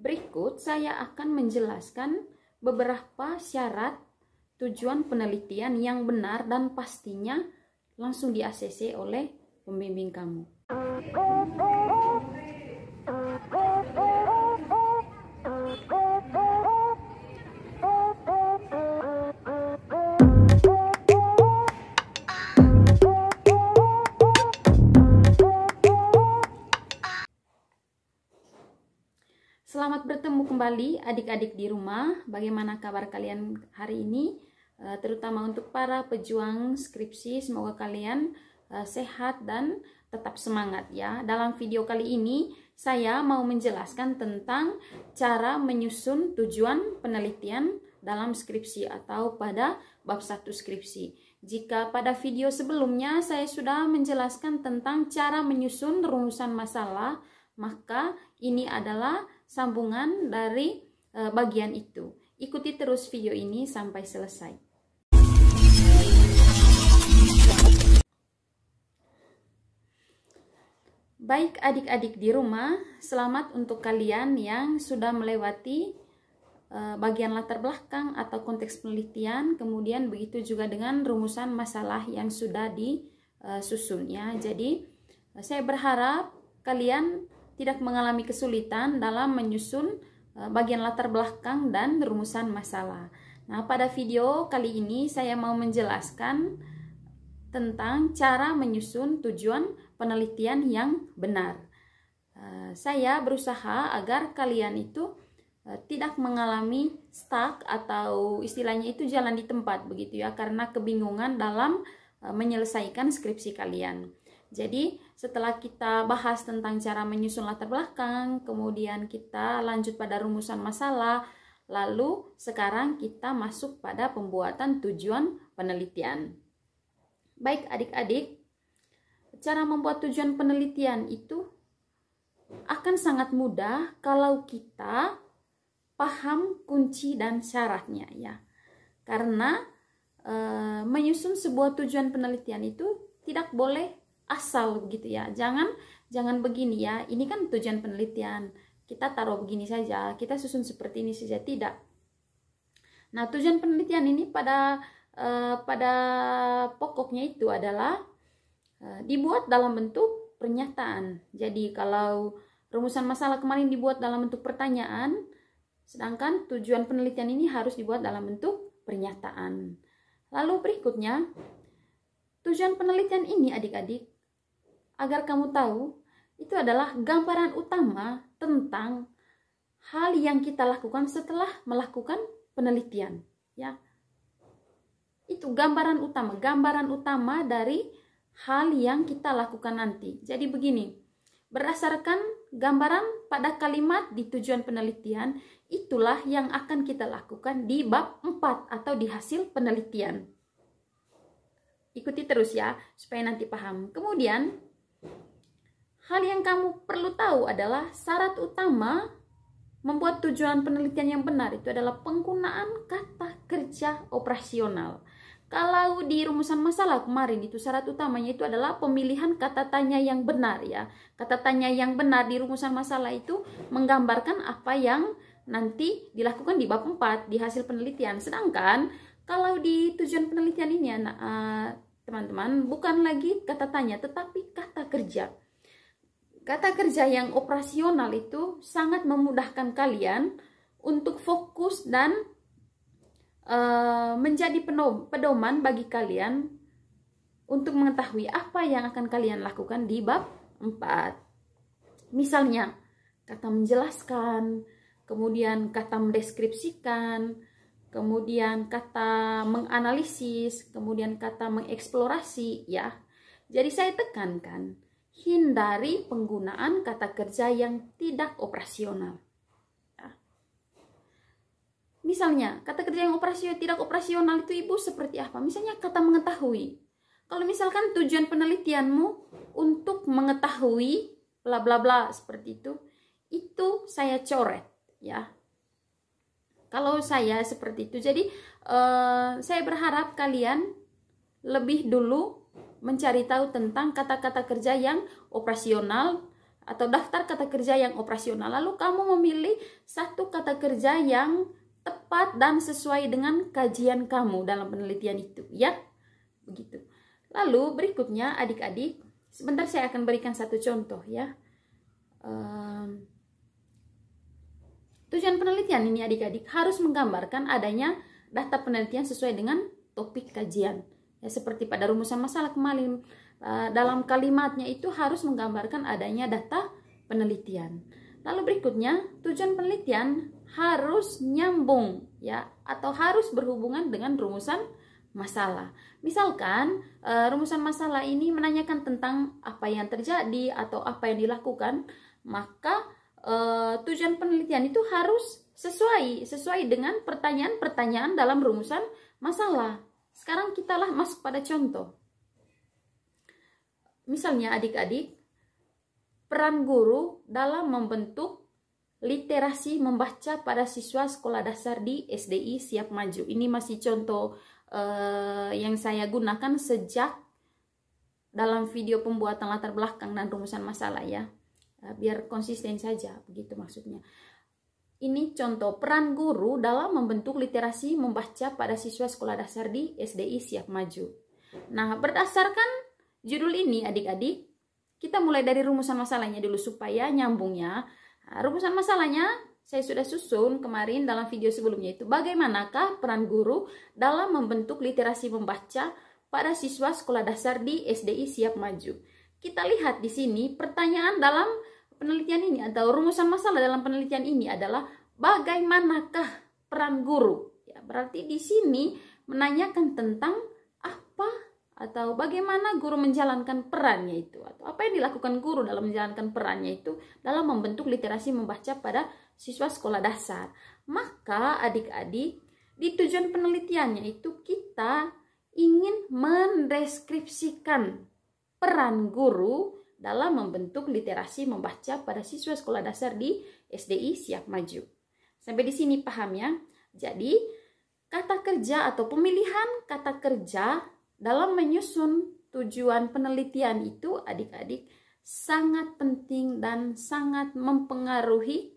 Berikut saya akan menjelaskan beberapa syarat tujuan penelitian yang benar dan pastinya langsung di-ACC oleh pembimbing kamu. Selamat bertemu kembali adik-adik di rumah. Bagaimana kabar kalian hari ini? Terutama untuk para pejuang skripsi, semoga kalian sehat dan tetap semangat ya. Dalam video kali ini saya mau menjelaskan tentang cara menyusun tujuan penelitian dalam skripsi atau pada bab 1 skripsi. Jika pada video sebelumnya saya sudah menjelaskan tentang cara menyusun rumusan masalah, maka ini adalah sambungan dari bagian itu. Ikuti terus video ini sampai selesai. Baik adik-adik di rumah, selamat untuk kalian yang sudah melewati bagian latar belakang atau konteks penelitian, kemudian begitu juga dengan rumusan masalah yang sudah disusun ya. Jadi saya berharap kalian tidak mengalami kesulitan dalam menyusun bagian latar belakang dan rumusan masalah. Nah, pada video kali ini saya mau menjelaskan tentang cara menyusun tujuan penelitian yang benar. Saya berusaha agar kalian itu tidak mengalami stuck atau istilahnya itu jalan di tempat begitu ya, karena kebingungan dalam menyelesaikan skripsi kalian. Jadi setelah kita bahas tentang cara menyusun latar belakang, kemudian kita lanjut pada rumusan masalah, lalu sekarang kita masuk pada pembuatan tujuan penelitian. Baik adik-adik, cara membuat tujuan penelitian itu akan sangat mudah kalau kita paham kunci dan syaratnya ya. Karena menyusun sebuah tujuan penelitian itu tidak boleh asal gitu ya. Jangan begini ya, ini kan tujuan penelitian, kita taruh begini saja, kita susun seperti ini saja, tidak. Nah, tujuan penelitian ini pada pokoknya itu adalah dibuat dalam bentuk pernyataan. Jadi kalau rumusan masalah kemarin dibuat dalam bentuk pertanyaan, sedangkan tujuan penelitian ini harus dibuat dalam bentuk pernyataan. Lalu berikutnya, tujuan penelitian ini adik-adik, agar kamu tahu, itu adalah gambaran utama tentang hal yang kita lakukan setelah melakukan penelitian ya. Itu gambaran utama dari hal yang kita lakukan nanti. Jadi begini, berdasarkan gambaran pada kalimat di tujuan penelitian, itulah yang akan kita lakukan di bab 4 atau di hasil penelitian. Ikuti terus ya, supaya nanti paham. Kemudian, hal yang kamu perlu tahu adalah syarat utama membuat tujuan penelitian yang benar itu adalah penggunaan kata kerja operasional. Kalau di rumusan masalah kemarin itu syarat utamanya itu adalah pemilihan kata tanya yang benar ya. Kata tanya yang benar di rumusan masalah itu menggambarkan apa yang nanti dilakukan di bab 4 di hasil penelitian. Sedangkan kalau di tujuan penelitian ini teman-teman, bukan lagi kata tanya tetapi kata kerja. Kata kerja yang operasional itu sangat memudahkan kalian untuk fokus dan menjadi pedoman bagi kalian untuk mengetahui apa yang akan kalian lakukan di bab 4. Misalnya, kata menjelaskan, kemudian kata mendeskripsikan, kemudian kata menganalisis, kemudian kata mengeksplorasi ya. Jadi saya tekankan, hindari penggunaan kata kerja yang tidak operasional. Ya. Misalnya, kata kerja yang tidak operasional itu Ibu seperti apa? Misalnya kata mengetahui. Kalau misalkan tujuan penelitianmu untuk mengetahui bla bla bla seperti itu saya coret ya. Kalau saya seperti itu, jadi saya berharap kalian lebih dulu mencari tahu tentang kata-kata kerja yang operasional atau daftar kata kerja yang operasional. Lalu kamu memilih satu kata kerja yang tepat dan sesuai dengan kajian kamu dalam penelitian itu, ya. Begitu. Lalu berikutnya adik-adik, sebentar saya akan berikan satu contoh, ya. Tujuan penelitian ini adik-adik harus menggambarkan adanya data penelitian sesuai dengan topik kajian. Ya, seperti pada rumusan masalah kemarin, dalam kalimatnya itu harus menggambarkan adanya data penelitian. Lalu berikutnya, tujuan penelitian harus nyambung, ya, atau harus berhubungan dengan rumusan masalah. Misalkan rumusan masalah ini menanyakan tentang apa yang terjadi atau apa yang dilakukan, maka tujuan penelitian itu harus sesuai dengan pertanyaan-pertanyaan dalam rumusan masalah. Sekarang kita masuk pada contoh. Misalnya adik-adik, peran guru dalam membentuk literasi membaca pada siswa sekolah dasar di SDI Siap Maju. Ini masih contoh yang saya gunakan sejak dalam video pembuatan latar belakang dan rumusan masalah, ya. Biar konsisten saja, begitu maksudnya. Ini contoh peran guru dalam membentuk literasi membaca pada siswa sekolah dasar di SDI Siap Maju. Nah, berdasarkan judul ini adik-adik, kita mulai dari rumusan masalahnya dulu supaya nyambungnya. Nah, rumusan masalahnya saya sudah susun kemarin dalam video sebelumnya itu. Bagaimanakah peran guru dalam membentuk literasi membaca pada siswa sekolah dasar di SDI Siap Maju? Kita lihat di sini pertanyaan dalam penelitian ini atau rumusan masalah dalam penelitian ini adalah bagaimanakah peran guru? Ya, berarti di sini menanyakan tentang apa atau bagaimana guru menjalankan perannya itu, atau apa yang dilakukan guru dalam menjalankan perannya itu dalam membentuk literasi membaca pada siswa sekolah dasar. Maka adik-adik, di tujuan penelitiannya itu kita ingin mendeskripsikan peran guru dalam membentuk literasi membaca pada siswa sekolah dasar di SDI Siap Maju. Sampai di sini paham, ya? Jadi, kata kerja atau pemilihan kata kerja dalam menyusun tujuan penelitian itu adik-adik sangat penting dan sangat mempengaruhi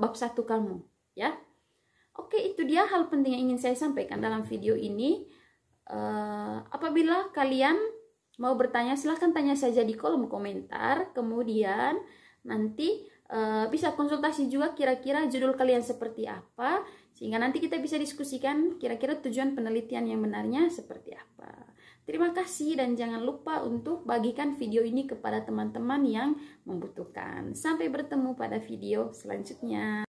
bab 1 kamu, ya. Oke, itu dia hal penting yang ingin saya sampaikan dalam video ini. Apabila kalian mau bertanya, silahkan tanya saja di kolom komentar. Kemudian nanti bisa konsultasi juga kira-kira judul kalian seperti apa, sehingga nanti kita bisa diskusikan kira-kira tujuan penelitian yang benarnya seperti apa. Terima kasih dan jangan lupa untuk bagikan video ini kepada teman-teman yang membutuhkan. Sampai bertemu pada video selanjutnya.